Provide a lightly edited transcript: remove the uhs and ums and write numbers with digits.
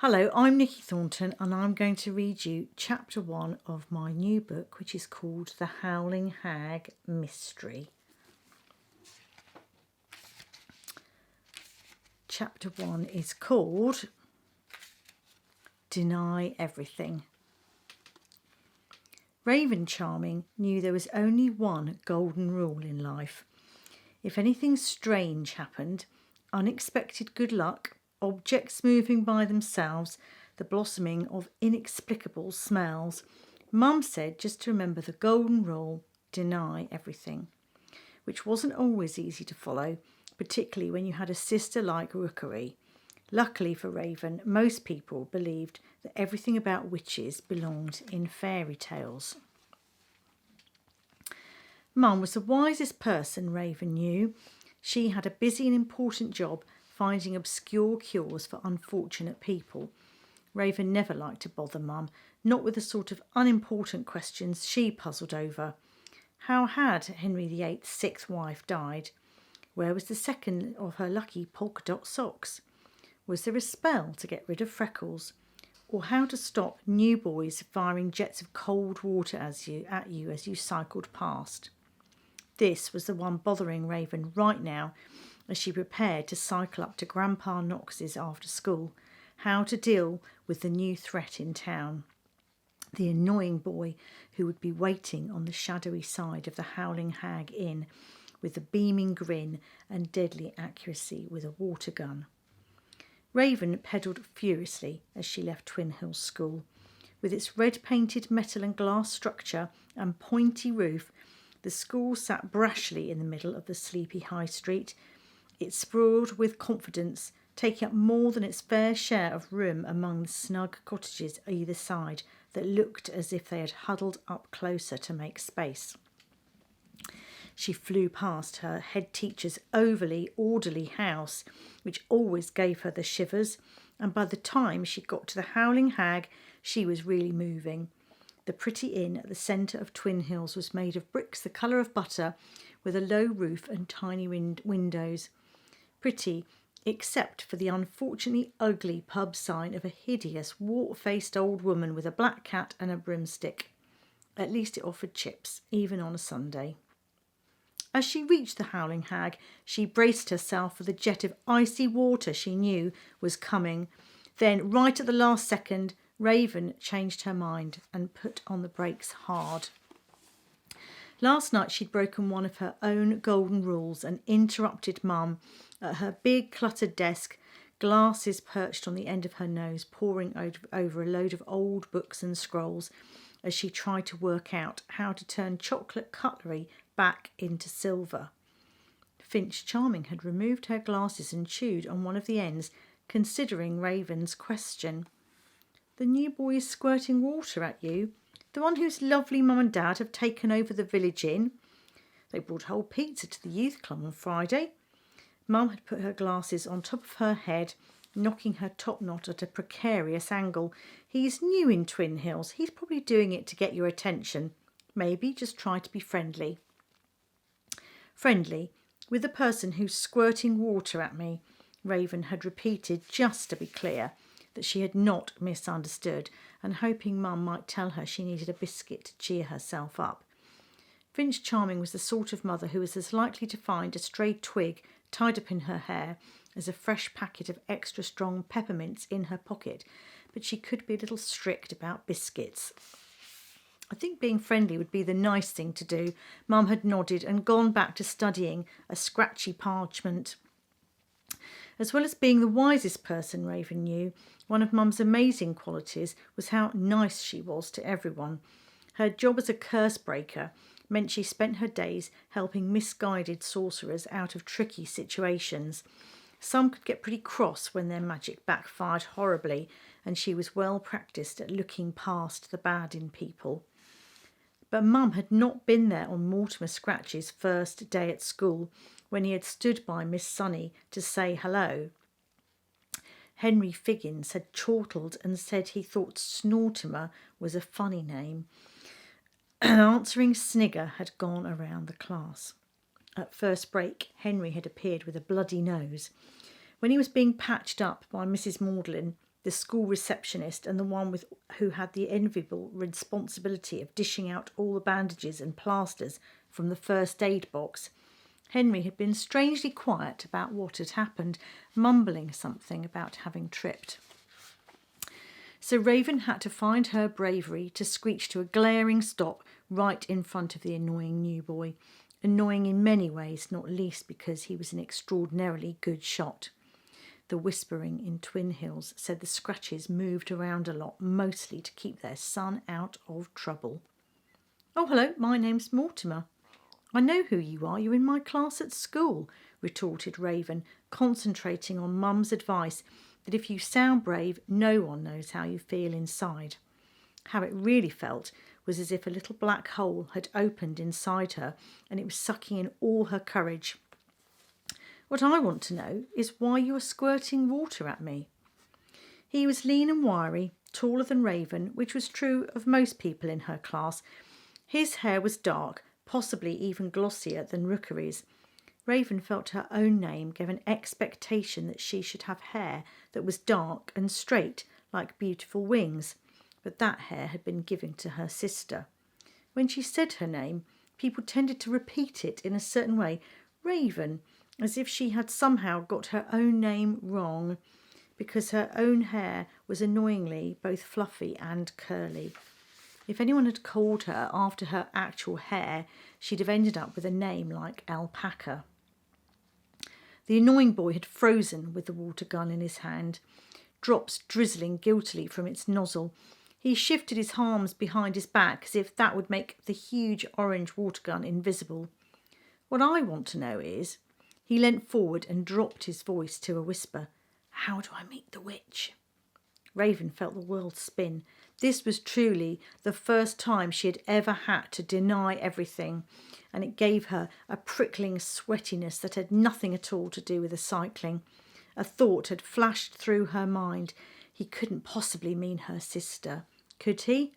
Hello, I'm Nicki Thornton and I'm going to read you chapter 1 of my new book, which is called The Howling Hag Mystery. Chapter 1 is called Deny Everything. Raven Charming knew there was only one golden rule in life. If anything strange happened, unexpected good luck, objects moving by themselves, the blossoming of inexplicable smells, Mum said just to remember the golden rule, deny everything, which wasn't always easy to follow, particularly when you had a sister like Rookery. Luckily for Raven, most people believed that everything about witches belonged in fairy tales. Mum was the wisest person Raven knew. She had a busy and important job finding obscure cures for unfortunate people. Raven never liked to bother Mum, not with the sort of unimportant questions she puzzled over. How had Henry VIII's sixth wife died? Where was the second of her lucky polka dot socks? Was there a spell to get rid of freckles? Or how to stop new boys firing jets of cold water at you as you cycled past? This was the one bothering Raven right now as she prepared to cycle up to Grandpa Knox's after school. How to deal with the new threat in town. The annoying boy who would be waiting on the shadowy side of the Howling Hag Inn with a beaming grin and deadly accuracy with a water gun. Raven pedalled furiously as she left Twin Hills School. With its red-painted metal and glass structure and pointy roof, the school sat brashly in the middle of the sleepy high street. It sprawled with confidence, taking up more than its fair share of room among the snug cottages either side that looked as if they had huddled up closer to make space. She flew past her head teacher's overly orderly house, which always gave her the shivers, and by the time she got to the Howling Hag, she was really moving. The pretty inn at the centre of Twin Hills was made of bricks the colour of butter, with a low roof and tiny windows. Pretty, except for the unfortunately ugly pub sign of a hideous, wart-faced old woman with a black cat and a broomstick. At least it offered chips, even on a Sunday. As she reached the Howling Hag, she braced herself for the jet of icy water she knew was coming. Then, right at the last second, Raven changed her mind and put on the brakes hard. Last night she'd broken one of her own golden rules and interrupted Mum at her big cluttered desk, glasses perched on the end of her nose, poring over a load of old books and scrolls as she tried to work out how to turn chocolate cutlery back into silver. Finch Charming had removed her glasses and chewed on one of the ends, considering Raven's question. The new boy is squirting water at you? The one whose lovely mum and dad have taken over the village inn? They brought whole pizza to the youth club on Friday. Mum had put her glasses on top of her head, knocking her top knot at a precarious angle. He's new in Twin Hills. He's probably doing it to get your attention. Maybe just try to be friendly. Friendly with the person who's squirting water at me, Raven had repeated just to be clear that she had not misunderstood, and hoping Mum might tell her she needed a biscuit to cheer herself up. Finch Charming was the sort of mother who was as likely to find a stray twig tied up in her hair as a fresh packet of extra strong peppermints in her pocket, but she could be a little strict about biscuits. I think being friendly would be the nice thing to do. Mum had nodded and gone back to studying a scratchy parchment. As well as being the wisest person Raven knew, one of Mum's amazing qualities was how nice she was to everyone. Her job as a curse breaker meant she spent her days helping misguided sorcerers out of tricky situations. Some could get pretty cross when their magic backfired horribly, and she was well practised at looking past the bad in people. But Mum had not been there on Mortimer Scratch's first day at school, when he had stood by Miss Sunny to say hello. Henry Figgins had chortled and said he thought Snortimer was a funny name. An answering snigger had gone around the class. At first break, Henry had appeared with a bloody nose. When he was being patched up by Mrs. Maudlin, the school receptionist and the one who had the enviable responsibility of dishing out all the bandages and plasters from the first aid box, Henry had been strangely quiet about what had happened, mumbling something about having tripped. So Raven had to find her bravery to screech to a glaring stop right in front of the annoying new boy. Annoying in many ways, not least because he was an extraordinarily good shot. The whispering in Twin Hills said the Scratches moved around a lot, mostly to keep their son out of trouble. "Oh, hello, my name's Mortimer." "I know who you are, you're in my class at school," retorted Raven, concentrating on Mum's advice that if you sound brave, no one knows how you feel inside. How it really felt was as if a little black hole had opened inside her and it was sucking in all her courage. "What I want to know is why you are squirting water at me." He was lean and wiry, taller than Raven, which was true of most people in her class. His hair was dark, possibly even glossier than Rookery's. Raven felt her own name gave an expectation that she should have hair that was dark and straight, like beautiful wings, but that hair had been given to her sister. When she said her name, people tended to repeat it in a certain way, Raven, as if she had somehow got her own name wrong, because her own hair was annoyingly both fluffy and curly. If anyone had called her after her actual hair, she'd have ended up with a name like Alpaca. The annoying boy had frozen with the water gun in his hand, drops drizzling guiltily from its nozzle. He shifted his arms behind his back as if that would make the huge orange water gun invisible. "What I want to know is..." He leant forward and dropped his voice to a whisper. "How do I meet the witch?" Raven felt the world spin. This was truly the first time she had ever had to deny everything, and it gave her a prickling sweatiness that had nothing at all to do with the cycling. A thought had flashed through her mind. He couldn't possibly mean her sister, could he?